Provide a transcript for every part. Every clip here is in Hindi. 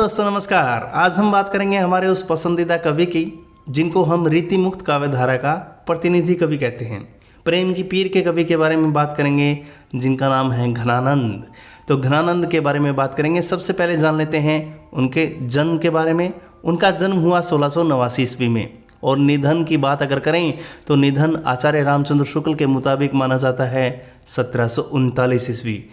दोस्तों नमस्कार। आज हम बात करेंगे हमारे उस पसंदीदा कवि की जिनको हम रीति मुक्त काव्य धारा का प्रतिनिधि कवि कहते हैं। प्रेम की पीर के कवि के बारे में बात करेंगे जिनका नाम है घनानंद। तो घनानंद के बारे में बात करेंगे। सबसे पहले जान लेते हैं उनके जन्म के बारे में। उनका जन्म हुआ 1689 ईस्वी में और निधन की बात अगर करें तो निधन आचार्य रामचंद्र शुक्ल के मुताबिक माना जाता है 1739 ईस्वी।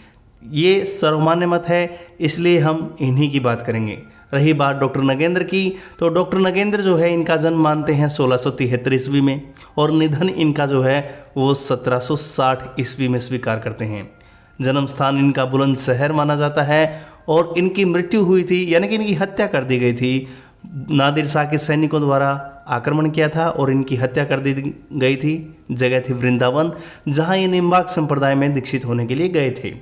ये सर्वमान्य मत है, इसलिए हम इन्हीं की बात करेंगे। रही बात डॉक्टर नगेंद्र की, तो डॉक्टर नगेंद्र जो है इनका जन्म मानते हैं 1673 ईस्वी में और निधन इनका जो है वो 1760 ईस्वी में स्वीकार करते हैं। जन्म स्थान इनका बुलंदशहर माना जाता है और इनकी मृत्यु हुई थी, यानी कि इनकी हत्या कर दी गई थी। नादिर शाह के सैनिकों द्वारा आक्रमण किया था और इनकी हत्या कर दी गई थी। जगह थी वृंदावन, जहाँ ये निम्बार्क संप्रदाय में दीक्षित होने के लिए गए थे।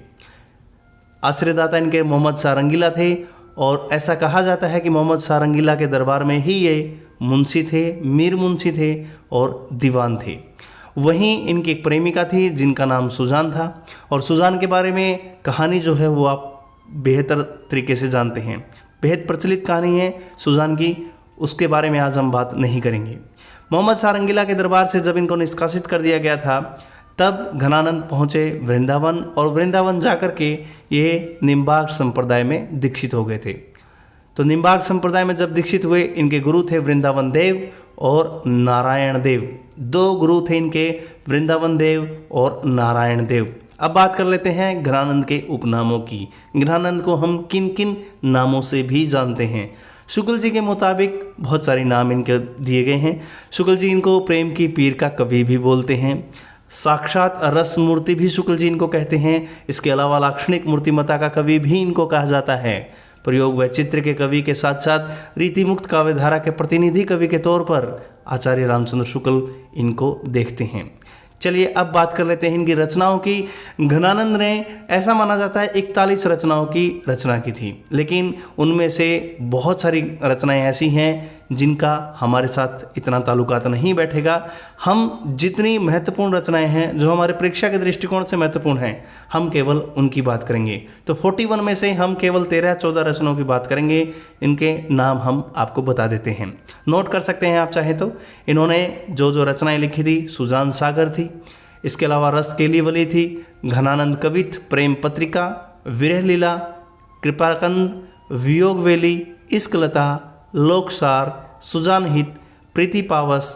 आश्रयदाता इनके मोहम्मद शाह रंगीला थे और ऐसा कहा जाता है कि मोहम्मद शाह रंगीला के दरबार में ही ये मुंशी थे, मीर मुंशी थे और दीवान थे। वहीं इनकी एक प्रेमिका थी जिनका नाम सुजान था और सुजान के बारे में कहानी जो है वो आप बेहतर तरीके से जानते हैं। बेहद प्रचलित कहानी है सुजान की, उसके बारे में आज हम बात नहीं करेंगे। मोहम्मद शाह रंगीला के दरबार से जब इनको निष्कासित कर दिया गया था तब घनानंद पहुँचे वृंदावन और वृंदावन जाकर के ये निम्बार्क संप्रदाय में दीक्षित हो गए थे। तो निम्बार्क संप्रदाय में जब दीक्षित हुए, इनके गुरु थे वृंदावन देव और नारायण देव। दो गुरु थे इनके, वृंदावन देव और नारायण देव। अब बात कर लेते हैं घनानंद के उपनामों की। घनानंद को हम किन किन नामों से भी जानते हैं। शुक्ल जी के मुताबिक बहुत सारे नाम इनके दिए गए हैं। शुक्ल जी इनको प्रेम की पीर का कवि भी बोलते हैं। साक्षात रस मूर्ति भी शुक्ल जी इनको कहते हैं। इसके अलावा लाक्षणिक मूर्तिमता का कवि भी इनको कहा जाता है। प्रयोग व चित्र के कवि के साथ साथ रीति मुक्त काव्यधारा के प्रतिनिधि कवि के तौर पर आचार्य रामचंद्र शुक्ल इनको देखते हैं। चलिए अब बात कर लेते हैं इनकी रचनाओं की। घनानंद ने ऐसा माना जाता है 41 रचनाओं की रचना की थी, लेकिन उनमें से बहुत सारी रचनाएं ऐसी हैं जिनका हमारे साथ इतना ताल्लुकात नहीं बैठेगा। हम जितनी महत्वपूर्ण रचनाएं हैं जो हमारे परीक्षा के दृष्टिकोण से महत्वपूर्ण हैं, हम केवल उनकी बात करेंगे। तो 41 में से हम केवल 13-14 रचनाओं की बात करेंगे। इनके नाम हम आपको बता देते हैं, नोट कर सकते हैं आप चाहे तो। इन्होंने जो रचनाएं लिखी थी, सुजान सागर थी, इसके अलावा रस केलीवली थी, घनानंद कवित, प्रेम पत्रिका, विरह लीला, कृपाकंद, वियोगवेली, इश्कलता, लोकसार, सुजान हित, प्रीति पावस,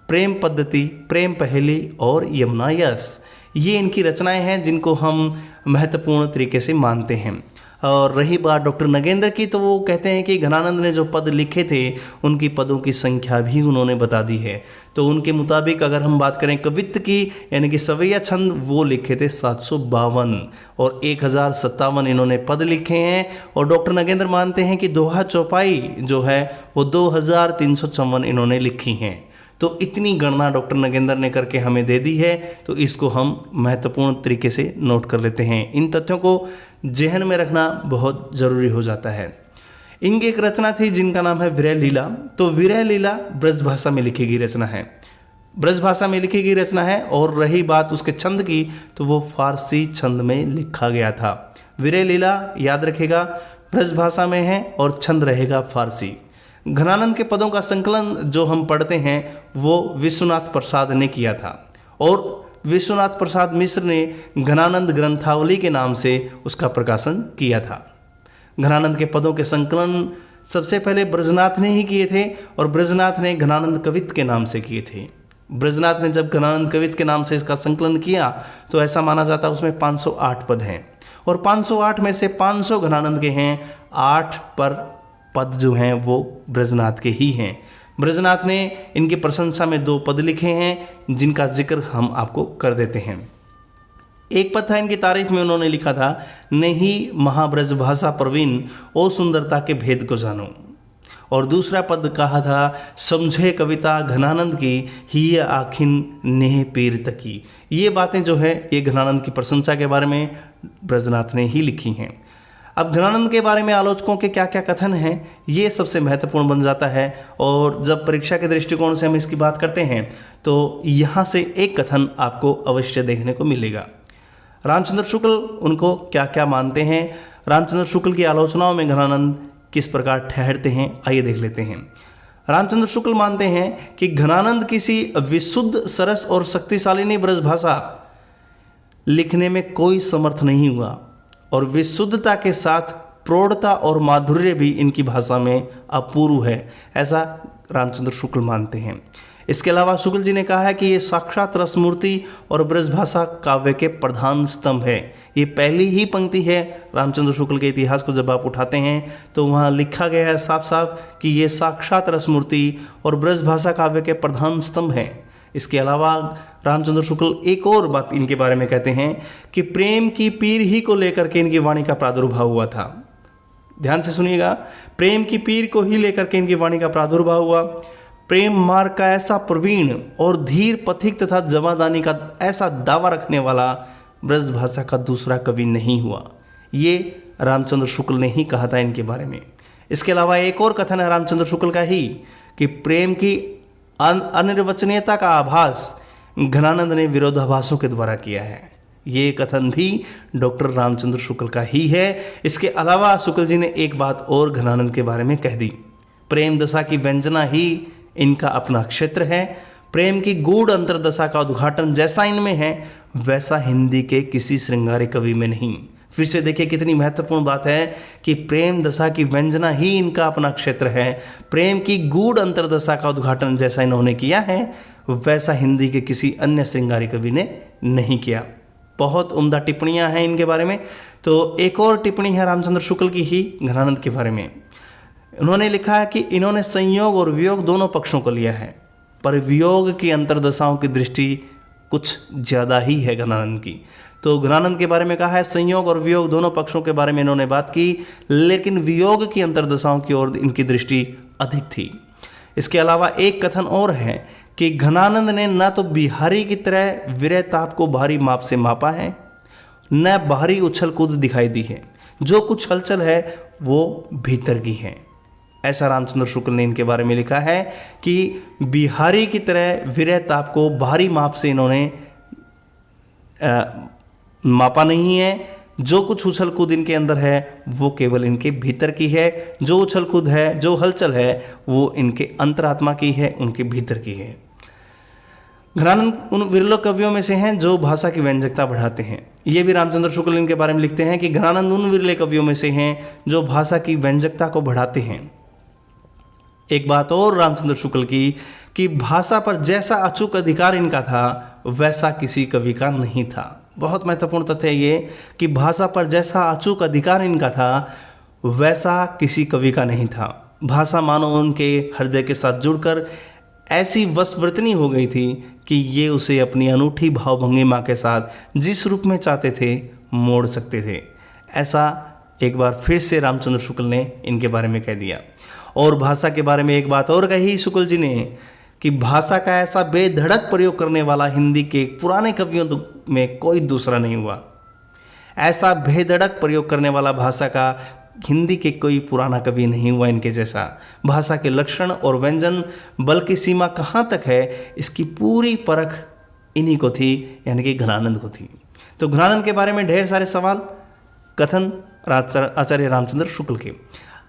प्रेम पद्धति, प्रेम पहेली और यमुना यश। ये इनकी रचनाएं हैं जिनको हम महत्वपूर्ण तरीके से मानते हैं। और रही बात डॉक्टर नगेंद्र की, तो वो कहते हैं कि घनानंद ने जो पद लिखे थे उनकी पदों की संख्या भी उन्होंने बता दी है। तो उनके मुताबिक अगर हम बात करें कवित्व की, यानी कि सवैया छंद, वो लिखे थे 752 और 1057 इन्होंने पद लिखे हैं। और डॉक्टर नगेंद्र मानते हैं कि दोहा चौपाई जो है वो 2354 इन्होंने लिखी हैं। तो इतनी गणना डॉक्टर नगेंद्र ने करके हमें दे दी है, तो इसको हम महत्वपूर्ण तरीके से नोट कर लेते हैं। इन तथ्यों को जहन में रखना बहुत ज़रूरी हो जाता है। इनकी एक रचना थी जिनका नाम है विरह लीला। तो विरह लीला ब्रज भाषा में लिखी गई रचना है, ब्रज भाषा में लिखी गई रचना है। और रही बात उसके छंद की, तो वो फारसी छंद में लिखा गया था। विरह लीला याद रखेगा ब्रज भाषा में है और छंद रहेगा फारसी। घनानंद के पदों का संकलन जो हम पढ़ते हैं वो विश्वनाथ प्रसाद ने किया था और विश्वनाथ प्रसाद मिश्र ने घनानंद ग्रंथावली के नाम से उसका प्रकाशन किया था। घनानंद के पदों के संकलन सबसे पहले ब्रजनाथ ने ही किए थे और ब्रजनाथ ने घनानंद कवित के नाम से किए थे। ब्रजनाथ ने जब घनानंद कवित के नाम से इसका संकलन किया तो ऐसा माना जाता है उसमें 508 पद हैं और 508 में से 500 घनानंद के हैं, 8 पर पद जो हैं वो ब्रजनाथ के ही हैं। ब्रजनाथ ने इनकी प्रशंसा में 2 पद लिखे हैं जिनका जिक्र हम आपको कर देते हैं। एक पद था इनकी तारीफ में, उन्होंने लिखा था, नहीं महाब्रज भाषा प्रवीण ओ सुंदरता के भेद को जानो। और दूसरा पद कहा था, समझे कविता घनानंद की ही आखिन नेह पीर तकी। ये बातें जो है ये घनानंद की प्रशंसा के बारे में ब्रजनाथ ने ही लिखी हैं। अब घनानंद के बारे में आलोचकों के क्या क्या कथन हैं, ये सबसे महत्वपूर्ण बन जाता है। और जब परीक्षा के दृष्टिकोण से हम इसकी बात करते हैं तो यहाँ से एक कथन आपको अवश्य देखने को मिलेगा। रामचंद्र शुक्ल उनको क्या क्या मानते हैं। रामचंद्र शुक्ल की आलोचनाओं में घनानंद किस प्रकार ठहरते हैं, आइए देख लेते हैं। रामचंद्र शुक्ल मानते हैं कि घनानंद किसी विशुद्ध, सरस और शक्तिशालिनी ब्रज भाषा लिखने में कोई समर्थ नहीं हुआ और विशुद्धता के साथ प्रौढ़ता और माधुर्य भी इनकी भाषा में अपूर्व है, ऐसा रामचंद्र शुक्ल मानते हैं। इसके अलावा शुक्ल जी ने कहा है कि ये साक्षात रसमूर्ति और ब्रजभाषा काव्य के प्रधान स्तंभ है। ये पहली ही पंक्ति है रामचंद्र शुक्ल के इतिहास को जब आप उठाते हैं तो वहाँ लिखा गया है साफ साफ कि ये साक्षात रसमूर्ति और ब्रजभाषा काव्य के प्रधान स्तंभ हैं। इसके अलावा रामचंद्र शुक्ल एक और बात इनके बारे में कहते हैं कि प्रेम की पीर ही को लेकर के इनकी वाणी का प्रादुर्भाव हुआ था। ध्यान से सुनिएगा, प्रेम की पीर को ही लेकर के इनकी वाणी का प्रादुर्भाव हुआ। प्रेम मार्ग का ऐसा प्रवीण और धीर पथिक तथा जमादानी का ऐसा दावा रखने वाला ब्रज भाषा का दूसरा कवि नहीं हुआ। ये रामचंद्र शुक्ल ने ही कहा था इनके बारे में। इसके अलावा एक और कथन है रामचंद्र शुक्ल का ही कि प्रेम की अनिर्वचनीयता का आभास घनानंद ने विरोधाभासों के द्वारा किया है। ये कथन भी डॉक्टर रामचंद्र शुक्ल का ही है। इसके अलावा शुक्ल जी ने एक बात और घनानंद के बारे में कह दी, प्रेम दशा की व्यंजना ही इनका अपना क्षेत्र है। प्रेम की गूढ़ अंतरदशा का उद्घाटन जैसा इनमें है वैसा हिंदी के किसी श्रृंगारी कवि में नहीं। फिर से देखिए कितनी महत्वपूर्ण बात है कि प्रेम दशा की व्यंजना ही इनका अपना क्षेत्र है। प्रेम की गूढ़ अंतरदशा का उद्घाटन जैसा इन्होंने किया है वैसा हिंदी के किसी अन्य श्रृंगारी कवि ने नहीं किया। बहुत उम्दा टिप्पणियां हैं इनके बारे में। तो एक और टिप्पणी है रामचंद्र शुक्ल की ही घनानंद के बारे में। उन्होंने लिखा है कि इन्होंने संयोग और वियोग दोनों पक्षों को लिया है, पर वियोग की अंतर्दशाओं की दृष्टि कुछ ज़्यादा ही है घनानंद की। तो घनानंद के बारे में कहा है संयोग और वियोग दोनों पक्षों के बारे में इन्होंने बात की, लेकिन वियोग की अंतर्दशाओं की ओर इनकी दृष्टि अधिक थी। इसके अलावा एक कथन और है कि घनानंद ने न तो बिहारी की तरह विरह ताप को बाहरी माप से मापा है, न बाहरी उछल कूद दिखाई दी है। जो कुछ हलचल है वो भीतर की है, ऐसा रामचंद्र शुक्ल ने इनके बारे में लिखा है कि बिहारी की तरह विरह ताप को बाहरी माप से इन्होंने मापा नहीं है। जो कुछ उछल कूद इनके अंदर है वो केवल इनके भीतर की है। जो उछल कूद है, जो हलचल है वो इनके अंतरात्मा की है, उनके भीतर की है। घनानंद उन विरल कवियों में से हैं जो भाषा की व्यंजकता बढ़ाते हैं। ये भी रामचंद्र शुक्ल इनके बारे में लिखते हैं कि घनानंद उन विरले कवियों में से हैं जो भाषा की व्यंजकता को बढ़ाते हैं। एक बात और रामचंद्र शुक्ल की कि भाषा पर जैसा अचूक अधिकार इनका था वैसा किसी कवि का नहीं था। बहुत महत्वपूर्ण तथ्य है ये कि भाषा पर जैसा अचूक अधिकार इनका था वैसा किसी कवि का नहीं था। भाषा मानो उनके हृदय के साथ जुड़कर ऐसी वशवर्तनी हो गई थी कि ये उसे अपनी अनूठी भावभंगिमा के साथ जिस रूप में चाहते थे मोड़ सकते थे। ऐसा एक बार फिर से रामचंद्र शुक्ल ने इनके बारे में कह दिया। और भाषा के बारे में एक बात और कही शुक्ल जी ने कि भाषा का ऐसा बेधड़क प्रयोग करने वाला हिंदी के पुराने कवियों में कोई दूसरा नहीं हुआ। ऐसा बेधड़क प्रयोग करने वाला भाषा का हिंदी के कोई पुराना कवि नहीं हुआ इनके जैसा। भाषा के लक्षण और व्यंजन बल की सीमा कहाँ तक है इसकी पूरी परख इन्हीं को थी, यानी कि घनानंद को थी। तो घनानंद के बारे में ढेर सारे सवाल, कथन आचार्य रामचंद्र शुक्ल के।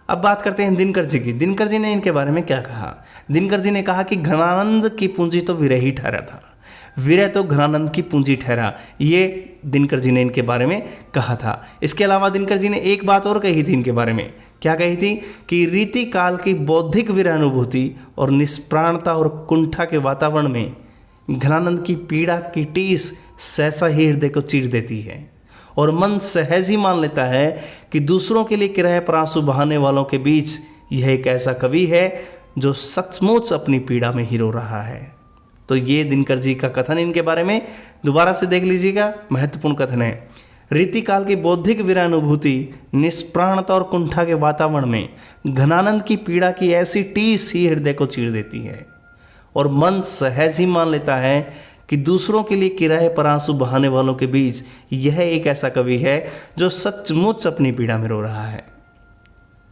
अब बात करते हैं दिनकर जी की। दिनकर जी ने इनके बारे में क्या कहा। दिनकर जी ने कहा कि घनानंद की पूंजी तो विरह ही ठहरा था, विरह तो घनानंद की पूंजी ठहरा। ये दिनकर जी ने इनके बारे में कहा था। इसके अलावा दिनकर जी ने एक बात और कही थी इनके बारे में। क्या कही थी कि रीति काल की बौद्धिक विरह अनुभूति और निष्प्राणता और कुंठा के वातावरण में घनानंद की पीड़ा की टीस सहसा ही हृदय को चीर देती है और मन सहज ही मान लेता है कि दूसरों के लिए किराए पर आंसू बहाने वालों के बीच यह एक ऐसा कवि है जो सचमुच अपनी पीड़ा में ही रो रहा है। तो ये दिनकर जी का कथन इनके बारे में दोबारा से देख लीजिएगा, महत्वपूर्ण कथन है। रीतिकाल की बौद्धिक विरानुभूति, निष्प्राणता और कुंठा के वातावरण में घनानंद की पीड़ा की ऐसी टीस ही हृदय को चीर देती है और मन सहज ही मान लेता है कि दूसरों के लिए किराए पर आंसू बहाने वालों के बीच यह एक ऐसा कवि है जो सचमुच अपनी पीड़ा में रो रहा है।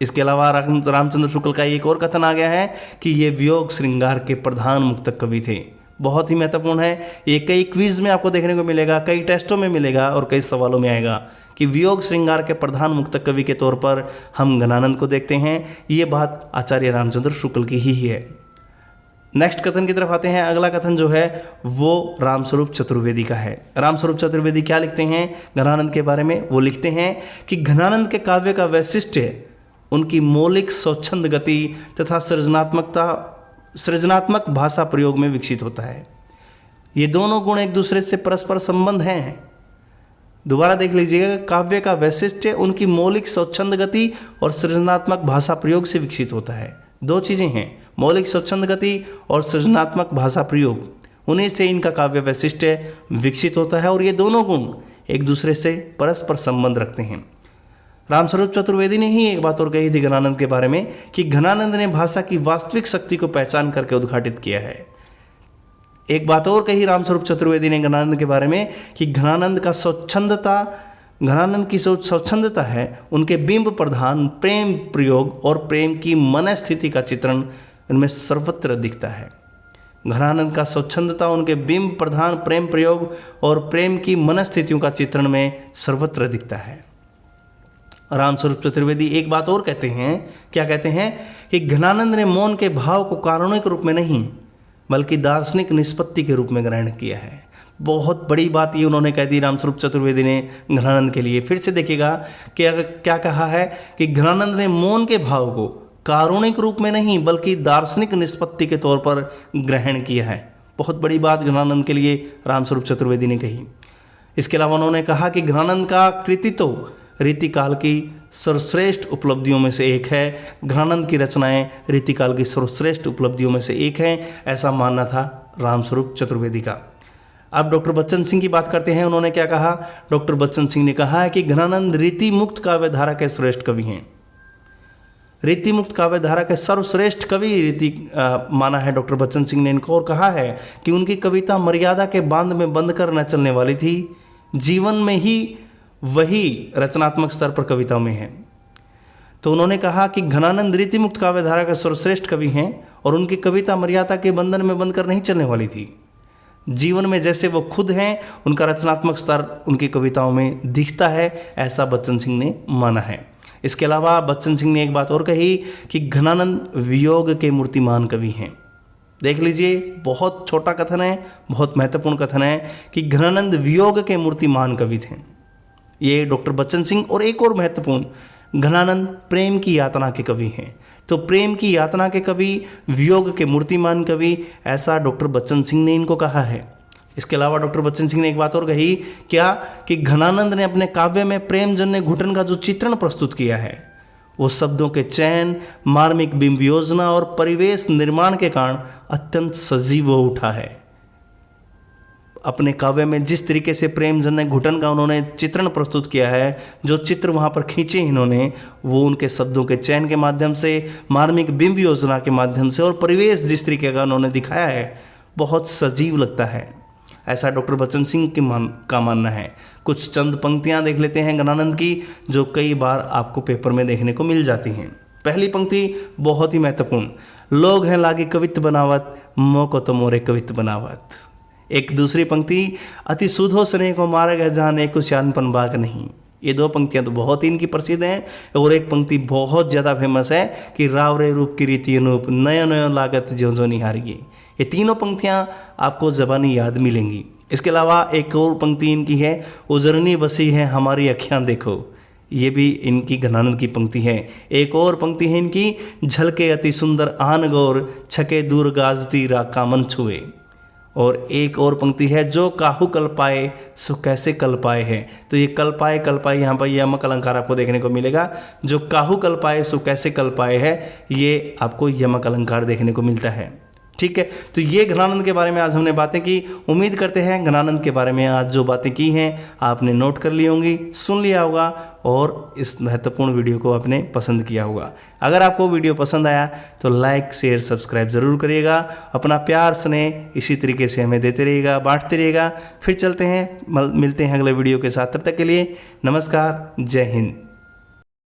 इसके अलावा रामचंद्र शुक्ल का एक और कथन आ गया है कि ये वियोग श्रृंगार के प्रधान मुक्तक कवि थे। बहुत ही महत्वपूर्ण है। ये कई क्विज में आपको देखने को मिलेगा, कई टेस्टों में मिलेगा और कई सवालों में आएगा कि वियोग श्रृंगार के प्रधान मुक्तक कवि के तौर पर हम घनानंद को देखते हैं। ये बात आचार्य रामचंद्र शुक्ल की ही है। नेक्स्ट कथन की तरफ आते हैं। अगला कथन जो है वो रामस्वरूप चतुर्वेदी का है। रामस्वरूप चतुर्वेदी क्या लिखते हैं घनानंद के बारे में? वो लिखते हैं कि घनानंद के काव्य का वैशिष्ट्य उनकी मौलिक स्वच्छंद गति तथा सृजनात्मक भाषा प्रयोग में विकसित होता है। ये दोनों गुण एक दूसरे से परस्पर संबंध हैं। दोबारा देख लीजिएगा, काव्य का वैशिष्ट्य उनकी मौलिक स्वच्छंद गति और सृजनात्मक भाषा प्रयोग से विकसित होता है। दो चीज़ें हैं, मौलिक स्वच्छंद गति और सृजनात्मक भाषा प्रयोग, उन्हीं से इनका काव्य वैशिष्ट्य विकसित होता है और ये दोनों गुण एक दूसरे से परस्पर संबंध रखते हैं। रामस्वरूप चतुर्वेदी ने ही एक बात और कही थी घनानंद के बारे में कि घनानंद ने भाषा की वास्तविक शक्ति को पहचान करके उद्घाटित किया है। एक बात और कही रामस्वरूप चतुर्वेदी ने घनानंद के बारे में कि घनानंद की स्वच्छंदता है उनके बिंब प्रधान प्रेम प्रयोग और प्रेम की मन स्थिति का चित्रण उनमें सर्वत्र दिखता है। घनानंद का स्वच्छंदता उनके बिंब प्रधान प्रेम प्रयोग और प्रेम की मन स्थितियों का चित्रण में सर्वत्र दिखता है। रामस्वरूप चतुर्वेदी एक बात और कहते हैं, क्या कहते हैं कि घनानंद ने मौन के भाव को कारुणिक रूप में नहीं बल्कि दार्शनिक निष्पत्ति के रूप में ग्रहण किया है। बहुत बड़ी बात ये उन्होंने कह दी रामस्वरूप चतुर्वेदी ने घनानंद के लिए। फिर से देखिएगा क्या कहा है कि घनानंद ने मौन के भाव को कारुणिक रूप में नहीं बल्कि दार्शनिक निष्पत्ति के तौर पर ग्रहण किया है। बहुत बड़ी बात घनानंद के लिए रामस्वरूप चतुर्वेदी ने कही। इसके अलावा उन्होंने कहा कि घनानंद का कृतित्व रीतिकाल की सर्वश्रेष्ठ उपलब्धियों में से एक है। घनानंद की रचनाएं रीतिकाल की सर्वश्रेष्ठ उपलब्धियों में से एक है, ऐसा मानना था रामस्वरूप चतुर्वेदी का। अब डॉक्टर बच्चन सिंह की बात करते हैं। उन्होंने क्या कहा? डॉक्टर बच्चन सिंह ने कहा है कि घनानंद रीति मुक्त काव्य धारा के श्रेष्ठ कवि हैं। रीति मुक्त काव्य धारा के सर्वश्रेष्ठ कवि माना है डॉक्टर बच्चन सिंह ने इनको, और कहा है कि उनकी कविता मर्यादा के बांध में बंद कर न चलने वाली थी, जीवन में ही वही रचनात्मक स्तर पर कविताओं में है। तो उन्होंने कहा कि घनानंद रीति मुक्त काव्य धारा के सर्वश्रेष्ठ कवि हैं और उनकी कविता मर्यादा के बंधन में बंद कर नहीं चलने वाली थी। जीवन में जैसे वो खुद हैं, उनका रचनात्मक स्तर उनकी कविताओं में दिखता है, ऐसा बच्चन सिंह ने माना है। इसके अलावा बच्चन सिंह ने एक बात और कही कि घनानंद वियोग के मूर्तिमान कवि हैं। देख लीजिए, बहुत छोटा कथन है, बहुत महत्वपूर्ण कथन है कि घनानंद वियोग के मूर्तिमान कवि थे। ये डॉक्टर बच्चन सिंह। और एक और महत्वपूर्ण, घनानंद प्रेम की यातना के कवि हैं। तो प्रेम की यातना के कवि, वियोग के मूर्तिमान कवि, ऐसा डॉक्टर बच्चन सिंह ने इनको कहा है। इसके अलावा डॉक्टर बच्चन सिंह ने एक बात और कही, क्या कि घनानंद ने अपने काव्य में प्रेम जन्य घुटन का जो चित्रण प्रस्तुत किया है वो शब्दों के चयन, मार्मिक बिंब योजना और परिवेश निर्माण के कारण अत्यंत सजीव हो उठा है। अपने काव्य में जिस तरीके से प्रेम जन्य घुटन का उन्होंने चित्रण प्रस्तुत किया है, जो चित्र वहाँ पर खींचे इन्होंने, वो उनके शब्दों के चयन के माध्यम से, मार्मिक बिंब योजना के माध्यम से और परिवेश जिस तरीके का उन्होंने दिखाया है, बहुत सजीव लगता है, ऐसा डॉक्टर बच्चन सिंह का मानना है। कुछ चंद पंक्तियाँ देख लेते हैं घनानंद की, जो कई बार आपको पेपर में देखने को मिल जाती हैं। पहली पंक्ति बहुत ही महत्वपूर्ण, लोग हैं लागी कवित्व बनावत, मोको तो मोरे कवित्व बनावत। एक दूसरी पंक्ति, अति सुधो स्नेह को मार्ग है जाने कुछ यानपन बाग नहीं। ये दो पंक्तियां तो बहुत ही इनकी प्रसिद्ध हैं। और एक पंक्ति बहुत ज़्यादा फेमस है कि राव रे रूप की रीति अनूप, नयो नयो लागत जो जो निहारिए। ये तीनों पंक्तियां आपको ज़बानी याद मिलेंगी। इसके अलावा एक और पंक्ति इनकी है, उजरनी बसी है हमारी अखियाँ देखो। ये भी इनकी घनानंद की पंक्ति है। एक और पंक्ति है इनकी, झलके अति सुंदर आन गौर, छके दूर गाजती रा कामन छुए। और एक और पंक्ति है, जो काहू कल पाए सो कैसे कल पाए है। तो ये कल पाए यहाँ पर यमक अलंकार आपको देखने को मिलेगा। जो काहू कल पाए सो कैसे कल पाए है, ये आपको यमक अलंकार देखने को मिलता है। ठीक है, तो ये घनानंद के बारे में आज हमने बातें की। उम्मीद करते हैं घनानंद के बारे में आज जो बातें की हैं आपने नोट कर ली होंगी, सुन लिया होगा और इस महत्वपूर्ण वीडियो को आपने पसंद किया होगा। अगर आपको वीडियो पसंद आया तो लाइक शेयर सब्सक्राइब ज़रूर करिएगा। अपना प्यार स्नेह इसी तरीके से हमें देते रहिएगा, बांटते रहिएगा। फिर चलते हैं, मिलते हैं अगले वीडियो के साथ। तब तक के लिए नमस्कार, जय हिंद।